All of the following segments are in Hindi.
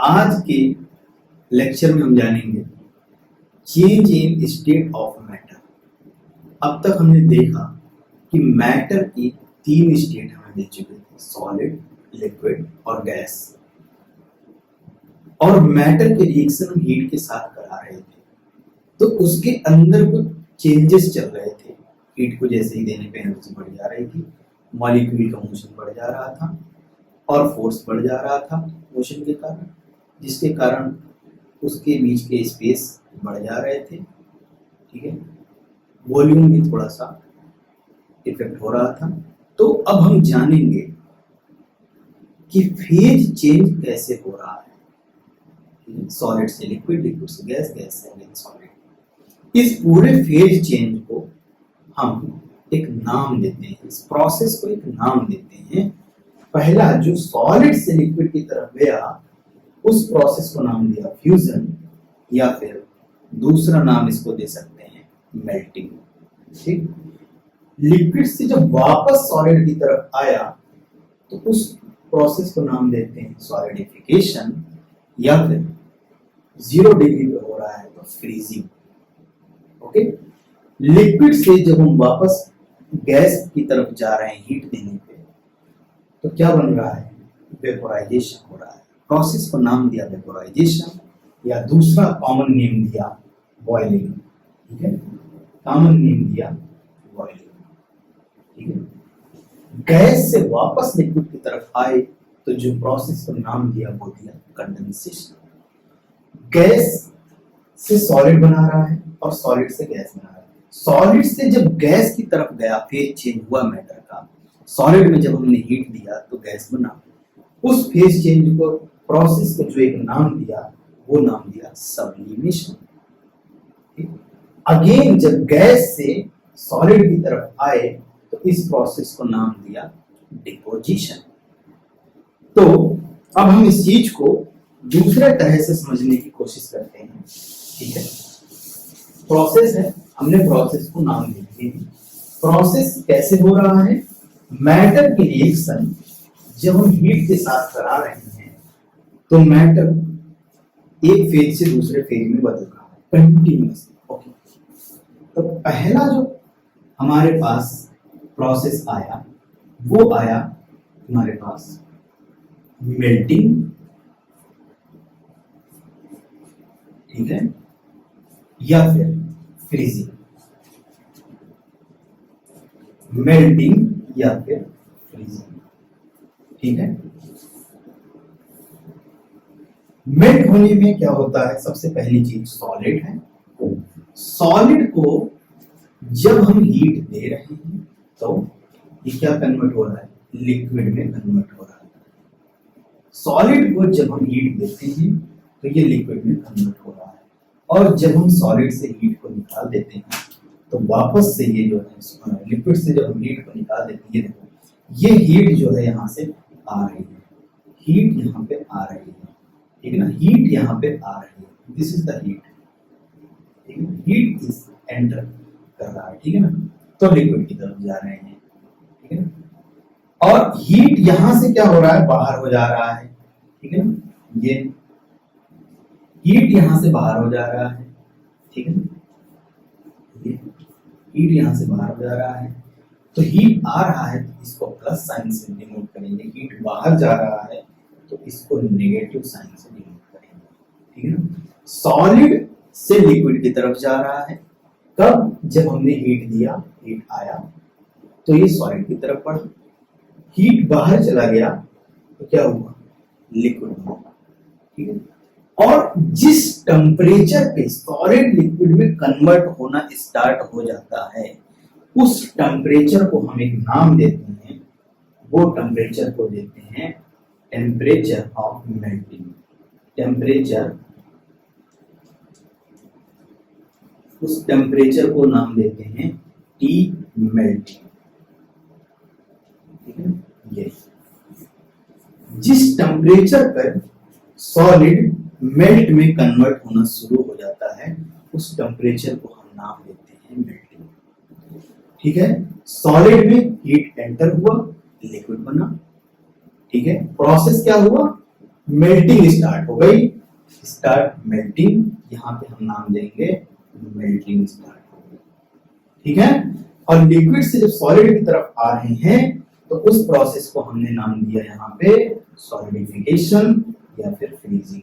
आज के लेक्चर में हम जानेंगे change in state of matter. अब तक हमने देखा कि मैटर की 3 स्टेट हमें मिल चुके थे, सॉलिड, लिक्विड और गैस। और मैटर के रिएक्शन हम हीट के साथ करा रहे थे, तो उसके अंदर कुछ चेंजेस चल रहे थे। हीट को जैसे ही देने पे एनर्जी बढ़ जा रही थी, मॉलिक्यूल का मोशन बढ़ जा रहा था और फोर्स बढ़ जा रहा था मोशन के कारण, जिसके कारण उसके बीच के स्पेस बढ़ जा रहे थे। ठीक है, वॉल्यूम भी थोड़ा सा इफेक्ट हो रहा था। तो अब हम जानेंगे कि फेज चेंज कैसे हो रहा है, सॉलिड से लिक्विड, लिक्विड से गैस, गैस से सॉलिड। इस पूरे फेज चेंज को हम एक नाम देते हैं, इस प्रोसेस को एक नाम देते हैं। पहला जो सॉलिड से लिक्विड की तरफ गया, उस प्रोसेस को नाम दिया फ्यूजन, या फिर दूसरा नाम इसको दे सकते हैं मेल्टिंग। ठीक, लिक्विड से जब वापस सॉलिड की तरफ आया तो उस प्रोसेस को नाम देते हैं सॉलिडिफिकेशन, या फिर 0 डिग्री पे हो रहा है तो फ्रीजिंग। ओके, लिक्विड से जब हम वापस गैस की तरफ जा रहे हैं हीट देने पे, तो क्या बन रहा है, वेपोराइजेशन हो रहा है। प्रोसेस को नाम दिया वेपोराइजेशन, या दूसरा कॉमन नेम दिया बॉइलिंग। ठीक है, कॉमन नेम दिया बॉइलिंग। ठीक है, गैस से वापस लिक्विड की तरफ आए तो जो प्रोसेस को नाम दिया वो दिया कंडेंसेशन। गैस से सॉलिड बना रहा है और सॉलिड से गैस बना रहा है। सॉलिड से जब गैस की तरफ गया, फेज चेंज हुआ मैटर का। सॉलिड में जब हमने हीट दिया तो गैस बना। उस फेज चेंज को, प्रोसेस को जो एक नाम दिया, वो नाम दिया सब्लिमेशन। अगेन जब गैस से सॉलिड की तरफ आए तो इस प्रोसेस को नाम दिया डिपोजिशन। तो अब हम इस चीज को दूसरे तरह से समझने की कोशिश करते हैं। ठीक है, प्रोसेस है, हमने प्रोसेस को नाम दे दिया। प्रोसेस कैसे हो रहा है, मैटर की रिएक्शन जब हम हीट के साथ करा रहे हैं तो मैटर एक फेज से दूसरे फेज में बदल रहा है कंटिन्यूअसली। ओके, तो पहला जो हमारे पास प्रोसेस आया, वो आया हमारे पास मेल्टिंग। ठीक है, या फिर फ्रीजिंग। मेल्टिंग या फिर फ्रीजिंग। ठीक है, मेल्ट होने में क्या होता है, सबसे पहली चीज सॉलिड है। सॉलिड को जब हम हीट दे रहे हैं तो ये क्या कन्वर्ट हो रहा है, लिक्विड में कन्वर्ट हो रहा है। सॉलिड को जब हम हीट देते हैं तो ये लिक्विड में कन्वर्ट हो रहा है। और जब हम सॉलिड से हीट को निकाल देते हैं तो वापस से ये जो है, लिक्विड से जब हम हीट को निकाल देते हैं, ये देखो, ये हीट जो है यहाँ से आ रही है, हीट यहाँ पे आ रही है। ठीक है ना, हीट यहाँ पे आ रही है, दिस इज द हीट। ठीक है, हीट इज एंटर कर रहा है। ठीक है ना, तो लिक्विड की तरफ जा रहे हैं। ठीक है ना, और हीट यहां से क्या हो रहा है, बाहर हो जा रहा है। ठीक है ना, ये हीट यहां से बाहर हो जा रहा है। ठीक है ना, ये हीट यहां से बाहर हो जा रहा है। तो हीट आ रहा है तो इसको प्लस साइन से डिनोट करेंगे, हीट बाहर जा रहा है तो इसको नेगेटिव साइन से डिनोट करेंगे। ठीक है ना, सॉलिड से लिक्विड की तरफ जा रहा है। कब, जब हमने हीट दिया, हीट आया तो ये सॉलिड की तरफ बढ़ा। हीट बाहर चला गया तो क्या हुआ, लिक्विड हुआ। ठीक है, और जिस टेम्परेचर पे सॉलिड लिक्विड में कन्वर्ट होना स्टार्ट हो जाता है, उस टेम्परेचर को हम एक नाम देते हैं। वो टेम्परेचर को देते हैं टेम्परेचर ऑफ मेल्टिंग। टेम्परेचर, उस टेम्परेचर को नाम देते हैं टी मेल्टिंग। ठीक है, ये जिस टेम्परेचर पर सॉलिड मेल्ट में कन्वर्ट होना शुरू हो जाता है, उस टेम्परेचर को हम नाम देते हैं मेल्टिंग। ठीक है, सॉलिड में हीट एंटर हुआ, लिक्विड बना। ठीक है, प्रोसेस क्या हुआ, मेल्टिंग स्टार्ट हो गई, स्टार्ट मेल्टिंग, यहां पे हम नाम देंगे मेल्टिंग स्टार्ट हो गई, ठीक है। और लिक्विड से जब सॉलिड की तरफ आ रहे हैं तो उस प्रोसेस को हमने नाम दिया यहाँ पे सॉलिडिफिकेशन या फिर फ्रीजिंग,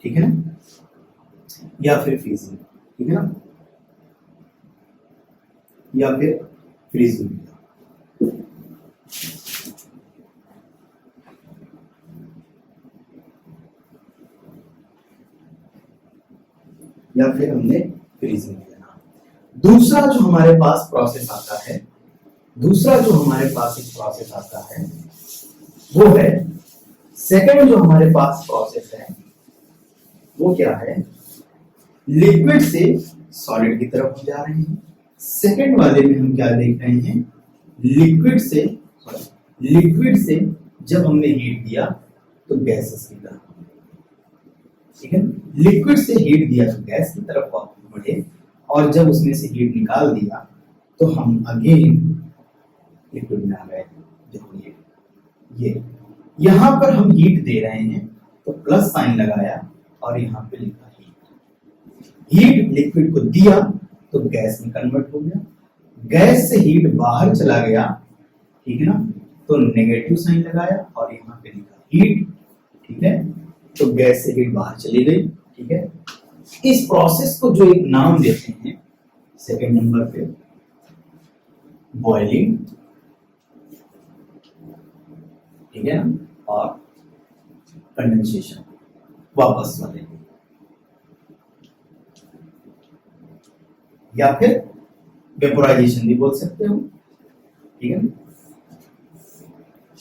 ठीक है ना, या फिर फ्रीजिंग, ठीक है ना, या फिर फ्रीजिंग, या फिर हमने फ्रीजिंग किया नाम। दूसरा जो हमारे पास प्रोसेस आता है, दूसरा जो हमारे पास एक प्रोसेस आता है वो है, सेकंड जो हमारे पास प्रोसेस है वो क्या है, लिक्विड से सॉलिड की तरफ हम जा रहे हैं। सेकंड वाले में हम क्या देख रहे हैं, लिक्विड से जब हमने हीट दिया तो गैसेस की तरफ, ठीक है, लिक्विड से हीट दिया तो गैस की तरफ बढ़े, और जब उसमें से हीट निकाल दिया तो हम अगेन लिक्विड में आ गए। देखो ये यहां पर हम हीट दे रहे हैं तो प्लस साइन लगाया और यहां पे लिखा हीट लिक्विड को दिया तो गैस में कन्वर्ट हो गया, गैस से हीट बाहर चला गया, ठीक है ना, तो नेगेटिव साइन लगाया और यहां पे लिखा हीट, ठीक है, तो गैस से हीट बाहर चली गई, ठीक है। इस प्रोसेस को जो एक नाम देते हैं सेकंड नंबर पे बॉइलिंग, ठीक है ना, और कंडेंसेशन, वापस वाले, या फिर वेपोराइजेशन भी बोल सकते हो, ठीक है,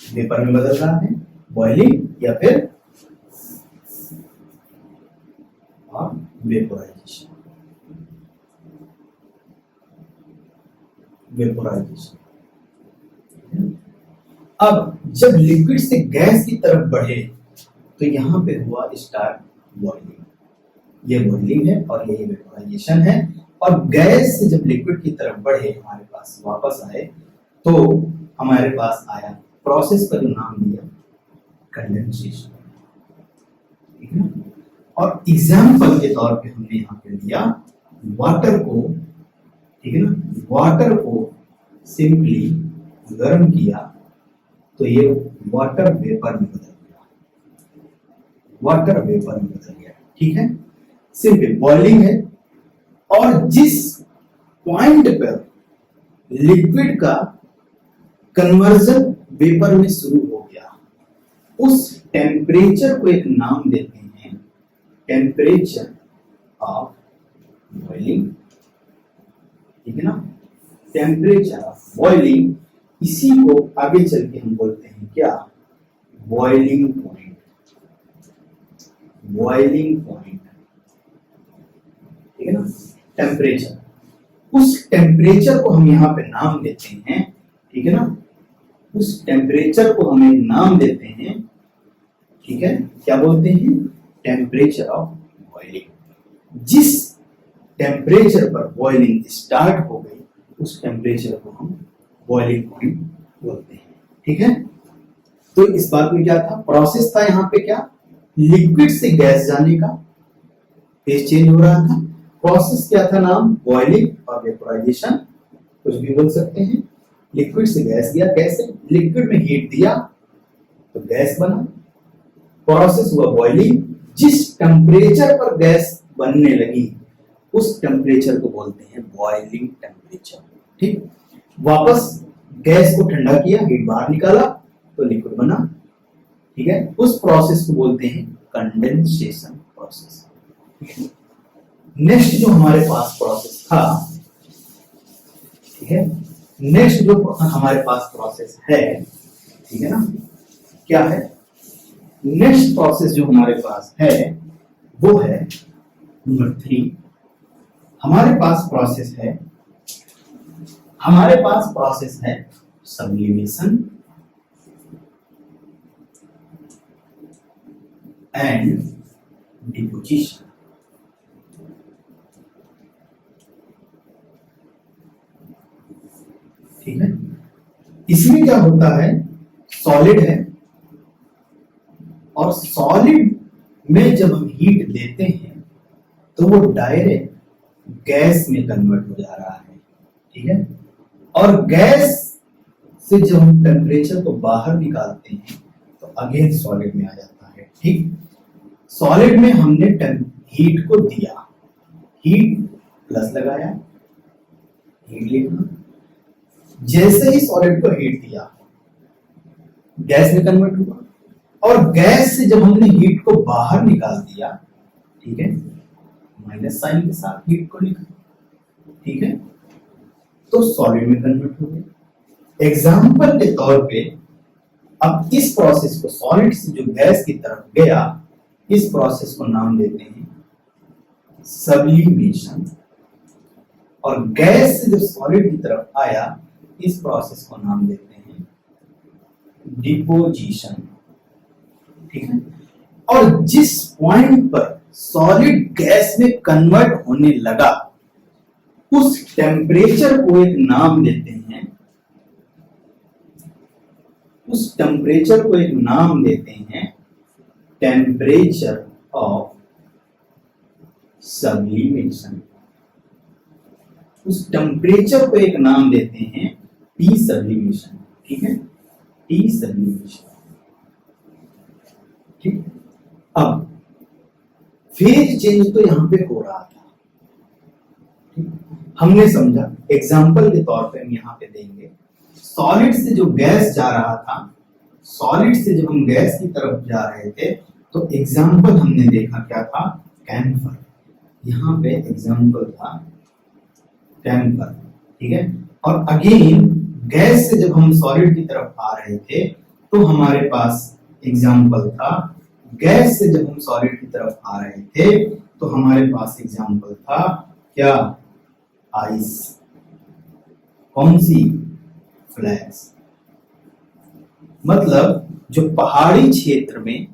वेपर में बदल रहा है, बॉइलिंग या फिर वेपोराइजेशन, वेपोराइजेशन। अब जब लिक्विड से गैस की तरफ बढ़े तो यहां पे हुआ स्टार्ट बॉइलिंग, ये बॉइलिंग है और ये वेपोराइजेशन है। और गैस से जब लिक्विड की तरफ बढ़े हमारे पास वापस आए तो हमारे पास आया प्रोसेस का जो नाम दिया कंडेंसेशन, ठीक है ना। और एग्जाम्पल के तौर पे हमने यहाँ पे लिया वाटर को, ठीक है ना, वाटर को सिंपली गर्म किया तो ये वाटर वेपर में बदल गया, वाटर वेपर में बदल गया, ठीक है, सिंपल बॉइलिंग है। और जिस पॉइंट पर लिक्विड का कन्वर्जन वेपर में शुरू हो गया उस टेम्परेचर को एक नाम देते हैं टेम्परेचर ऑफ बॉइलिंग, ठीक है ना, टेम्परेचर ऑफ बॉइलिंग। इसी को आगे चल के हम बोलते हैं क्या, बॉइलिंग पॉइंट, बॉइलिंग पॉइंट, ठीक है ना, टेम्परेचर। उस टेम्परेचर को हम यहाँ पे नाम देते हैं, ठीक है ना, उस टेम्परेचर को हमें नाम देते हैं, ठीक है, क्या बोलते हैं, टेम्परेचर ऑफ बॉइलिंग। जिस टेम्परेचर पर बॉइलिंग स्टार्ट हो गई उस टेम्परेचर को हम बॉइलिंग पॉइंट बोलते हैं, ठीक है। तो इस बात में क्या था, प्रोसेस था यहाँ पे क्या, लिक्विड से गैस जाने का, फेज चेंज हो रहा था, प्रोसेस क्या था नाम, बॉइलिंग और वेपोराइजेशन, कुछ भी बोल सकते हैं। लिक्विड से गैस दिया, कैसे, लिक्विड में हीट दिया तो गैस बना, प्रोसेस हुआ बॉइलिंग। जिस टेम्परेचर पर गैस बनने लगी उस टेम्परेचर को बोलते हैं बॉइलिंग टेम्परेचर, ठीक। वापस गैस को ठंडा किया, हीट बाहर निकाला तो लिक्विड बना, ठीक है, उस प्रोसेस को बोलते हैं कंडेंसेशन प्रोसेस। नेक्स्ट जो हमारे पास प्रोसेस था, ठीक है, नेक्स्ट जो हमारे पास प्रोसेस है, ठीक है ना, क्या है, नेक्स्ट प्रोसेस जो हमारे पास है वो है नंबर 3। हमारे पास प्रोसेस है, हमारे पास प्रोसेस है सब्लिमेशन एंड डिपोजिशन। ठीक है, इसमें क्या होता है, सॉलिड है और सॉलिड में जब हम हीट देते हैं तो वो डायरेक्ट गैस में कन्वर्ट हो जा रहा है, ठीक है। और गैस से जब हम टेम्परेचर को बाहर निकालते हैं तो अगेन सॉलिड में आ जाता है, ठीक। सॉलिड में हमने हीट को दिया, हीट प्लस लगाया, हीट लिखना, जैसे ही सॉलिड को हीट दिया गैस में कन्वर्ट हुआ, और गैस से जब हमने हीट को बाहर निकाल दिया, ठीक है, माइनस साइन के साथ हीट को लिखा, ठीक है, तो सॉलिड में कन्वर्ट हो गया। एग्जाम्पल के तौर पे अब इस प्रोसेस को, सॉलिड से जो गैस की तरफ गया, इस प्रोसेस को नाम देते हैं सब्लिमेशन, और गैस से जब सॉलिड की तरफ आया इस प्रोसेस को नाम देते हैं डिपोजिशन, ठीक है। और जिस पॉइंट पर सॉलिड गैस में कन्वर्ट होने लगा उस टेम्परेचर को एक नाम देते हैं, उस टेम्परेचर को एक नाम देते हैं टेम्परेचर ऑफ सब्लिमेशन। उस टेम्परेचर को एक नाम देते हैं टी सब्लिमेशन, ठीक है, टी सब्लिमेशन, ठीक। अब फेज चेंज तो यहां पे हो रहा था, ठीक? हमने समझा, एग्जाम्पल के तौर पे हम यहां पे देंगे, सॉलिड से जो गैस जा रहा था, सॉलिड से जब हम गैस की तरफ जा रहे थे तो एग्जाम्पल हमने देखा क्या था, कैम्फर, यहां पे एग्जाम्पल था कैम्फर, ठीक है। और अगेन गैस से जब हम सॉलिड की तरफ आ रहे थे तो हमारे पास एग्जाम्पल था, गैस से जब हम सॉलिड की तरफ आ रहे थे तो हमारे पास एग्जाम्पल था क्या, आइस, कौन सी, फ्लैक्स। मतलब जो पहाड़ी क्षेत्र में,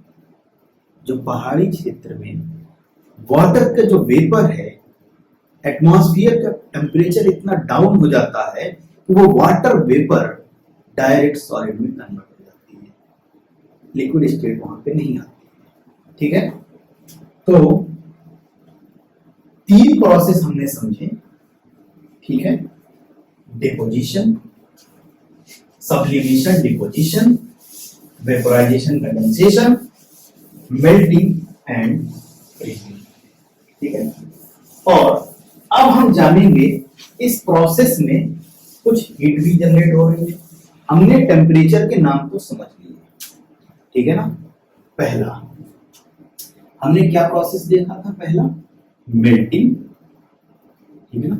जो पहाड़ी क्षेत्र में वाटर का जो वेपर है, एटमॉस्फेयर का टेम्परेचर इतना डाउन हो जाता है कि वो वाटर वेपर डायरेक्ट सॉलिड में कन्वर्ट हो जाती है, लिक्विड स्टेट वहां पे नहीं आती, ठीक है। तो तीन प्रोसेस हमने समझे, ठीक है, deposition, sublimation, deposition, vaporisation, condensation, melting and freezing, ठीक है। और अब हम जानेंगे इस प्रोसेस में कुछ हीट भी जनरेट हो रही है। हमने टेम्परेचर के नाम तो समझ लिए, ठीक है ना। पहला हमने क्या प्रोसेस देखा था, पहला मेल्टिंग, ठीक है ना,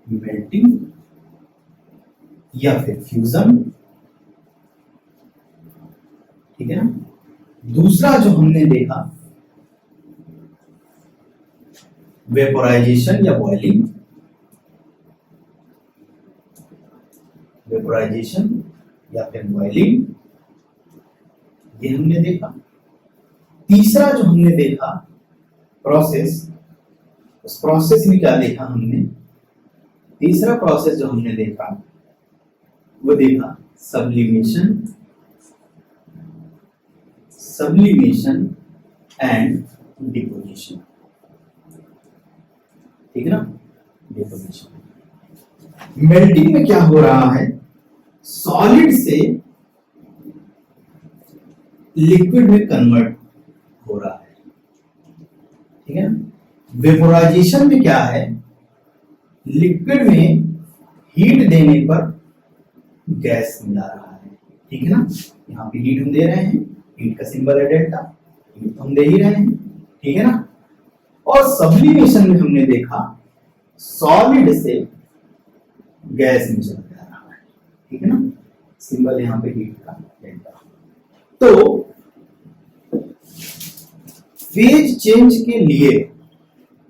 मेल्टिंग या फिर फ्यूजन, ठीक है ना। दूसरा जो हमने देखा वेपोराइजेशन या बॉइलिंग, वेपोराइजेशन या फिर बॉइलिंग, ये हमने देखा। तीसरा जो हमने देखा प्रोसेस, उस प्रोसेस में क्या देखा हमने, तीसरा प्रोसेस जो हमने देखा वो देखा सब्लिमेशन, सब्लिमेशन एंड डिपोजिशन, ठीक है ना, डिपोजिशन। मेल्टिंग में क्या हो रहा है, सॉलिड से लिक्विड में कन्वर्ट हो रहा है, ठीक है ना। वेपोराइजेशन में क्या है, लिक्विड में हीट देने पर गैस मिला रहा है, ठीक है ना। यहाँ पे हीट हम दे रहे हैं, हीट का सिंबल है डेल्टा, हीट तो हम दे ही रहे हैं, ठीक है ना। और सब्लिमेशन में हमने देखा सॉलिड से गैस में चला जा रहा है, ठीक है ना, सिंबल यहाँ पे हीट का डेल्टा। तो फेज चेंज के लिए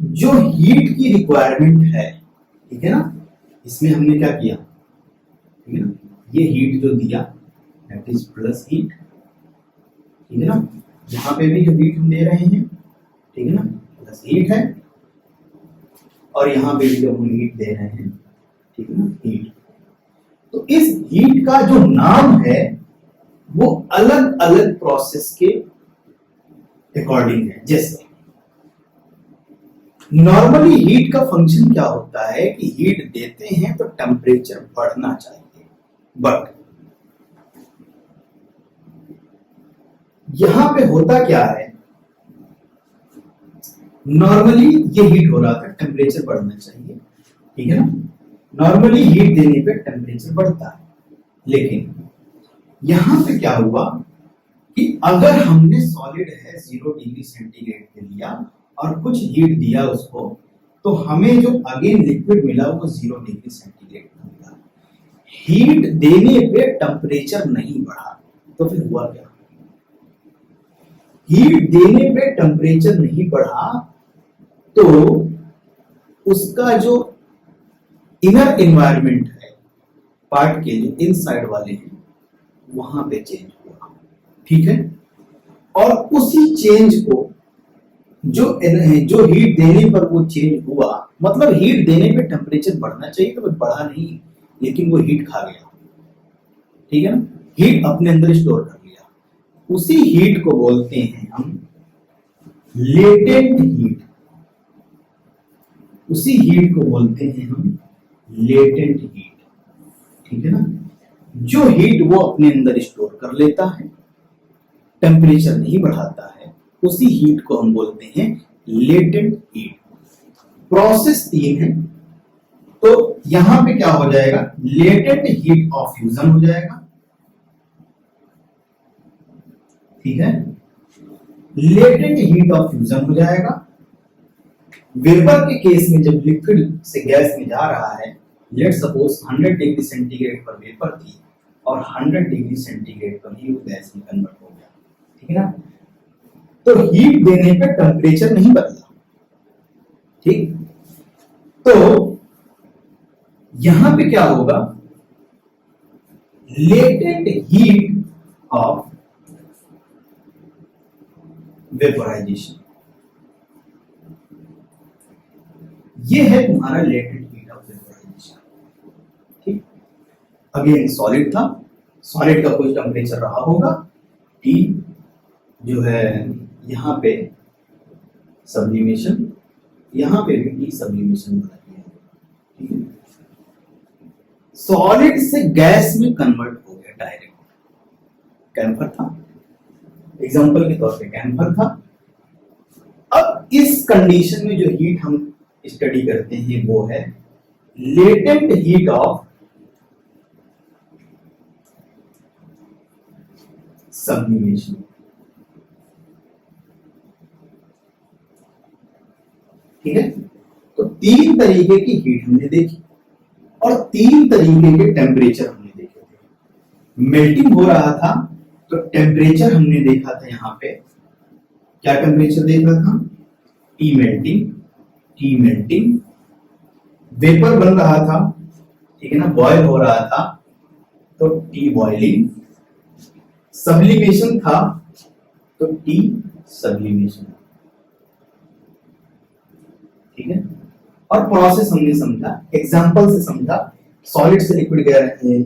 जो हीट की रिक्वायरमेंट है, ठीक है ना, इसमें हमने क्या किया, ठीक है ना, ये हीट जो दिया दैट इज प्लस हीट, ठीक है ना। यहां पे भी जो हीट हम दे रहे हैं, ठीक है ना, प्लस हीट है, और यहां पे भी जो हम हीट दे रहे हैं, ठीक है ना, हीट। तो इस हीट का जो नाम है वो अलग अलग प्रोसेस के अकॉर्डिंग है। जैसे नॉर्मली हीट का फंक्शन क्या होता है कि हीट देते हैं तो टेम्परेचर बढ़ना चाहिए, बट यहां पे होता क्या है, नॉर्मली ये हीट हो रहा था, टेम्परेचर बढ़ना चाहिए, ठीक है ना। नॉर्मली हीट देने पे टेम्परेचर बढ़ता है, लेकिन यहां पे क्या हुआ कि अगर हमने सॉलिड है 0 डिग्री सेंटीग्रेड पे लिया और कुछ हीट दिया उसको, तो हमें जो अगेन लिक्विड मिला वो 0 डिग्री सेंटीग्रेड पे मिला। हीट देने पे टेम्परेचर नहीं बढ़ा, तो फिर हुआ क्या, हीट देने पे टेम्परेचर नहीं बढ़ा तो उसका जो इनर एनवायरनमेंट है, पार्ट के जो इनसाइड वाले हैं, वहां पे चेंज हुआ, ठीक है। और उसी चेंज को जो हीट देने पर वो चेंज हुआ, मतलब हीट देने पे टेम्परेचर बढ़ना चाहिए तो बढ़ा नहीं, लेकिन वो हीट खा गया, ठीक है ना, हीट अपने अंदर स्टोर कर लिया। उसी हीट को बोलते हैं हम लेटेंट हीट, उसी हीट को बोलते हैं हम लेटेंट हीट, ठीक है ना। जो हीट वो अपने अंदर स्टोर कर लेता है, टेम्परेचर नहीं बढ़ाता है, उसी हीट को हम बोलते हैं लेटेंट हीट। प्रोसेस 3 है, तो यहां पे क्या हो जाएगा, लेटेंट हीट ऑफ फ्यूजन हो जाएगा, ठीक है, लेटेंट हीट ऑफ फ्यूजन हो जाएगा। वेपर के केस में जब लिक्विड से गैस में जा रहा है, लेट सपोज 100 डिग्री सेंटीग्रेड पर वेपर थी और 100 डिग्री सेंटीग्रेड पर ही वो गैस में कन्वर्ट हो गया, ठीक है ना। तो हीट देने पे टेम्परेचर नहीं बदला, ठीक। तो यहां पे क्या होगा, लेटेंट हीट ऑफ वेपोराइजेशन, ये है तुम्हारा लेटेंट हीट ऑफ वेपोराइजेशन, ठीक। अगेन सॉलिड था, सॉलिड का कुछ टेम्परेचर रहा होगा, टी जो है यहां पे सब्लिमेशन, यहां पे भी टी सब्लिमेशन बना दिया, ठीक है। सॉलिड से गैस में कन्वर्ट हो गया डायरेक्ट, कैम्फर था, एग्जांपल के तौर पे कैम्फर था। अब इस कंडीशन में जो हीट हम स्टडी करते हैं वो है लेटेंट हीट ऑफ सब्लिमेशन, ठीक है। तो 3 तरीके की हीट हमने देखी और 3 तरीके के टेम्परेचर हमने देखे थे। मेल्टिंग हो रहा था तो टेम्परेचर हमने देखा था, यहां पे क्या टेम्परेचर देखा था, T melting, T melting. Vapour बन रहा था, ठीक है ना, बॉयल हो रहा था तो टी बॉइलिंग। सब्लिमेशन था तो टी सब्लिमेशन, ठीक है। और प्रोसेस हमने समझा, एग्जांपल से समझा, सॉलिड से लिक्विड गया है,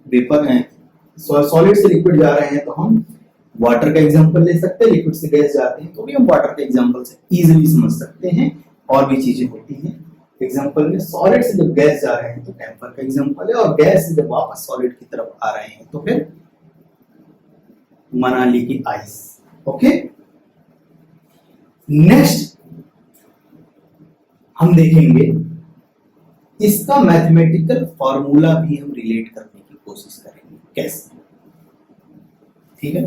वेपर है, सॉलिड से लिक्विड जा रहे हैं तो हम वाटर का एग्जांपल ले सकते हैं, लिक्विड से गैस जाते हैं तो भी हम वाटर के एग्जांपल से इजीली समझ सकते हैं। और भी चीजें होती हैं एग्जांपल में, सॉलिड से जब गैस जा रहे हैं तो टेम्पर का एग्जांपल है, और गैस से जब वापस सॉलिड की तरफ आ रहे हैं तो फिर मनाली की आइस, ओके। नेक्स्ट हम देखेंगे इसका मैथमेटिकल फॉर्मूला भी हम रिलेट करने की कोशिश करेंगे, कैसे, ठीक है।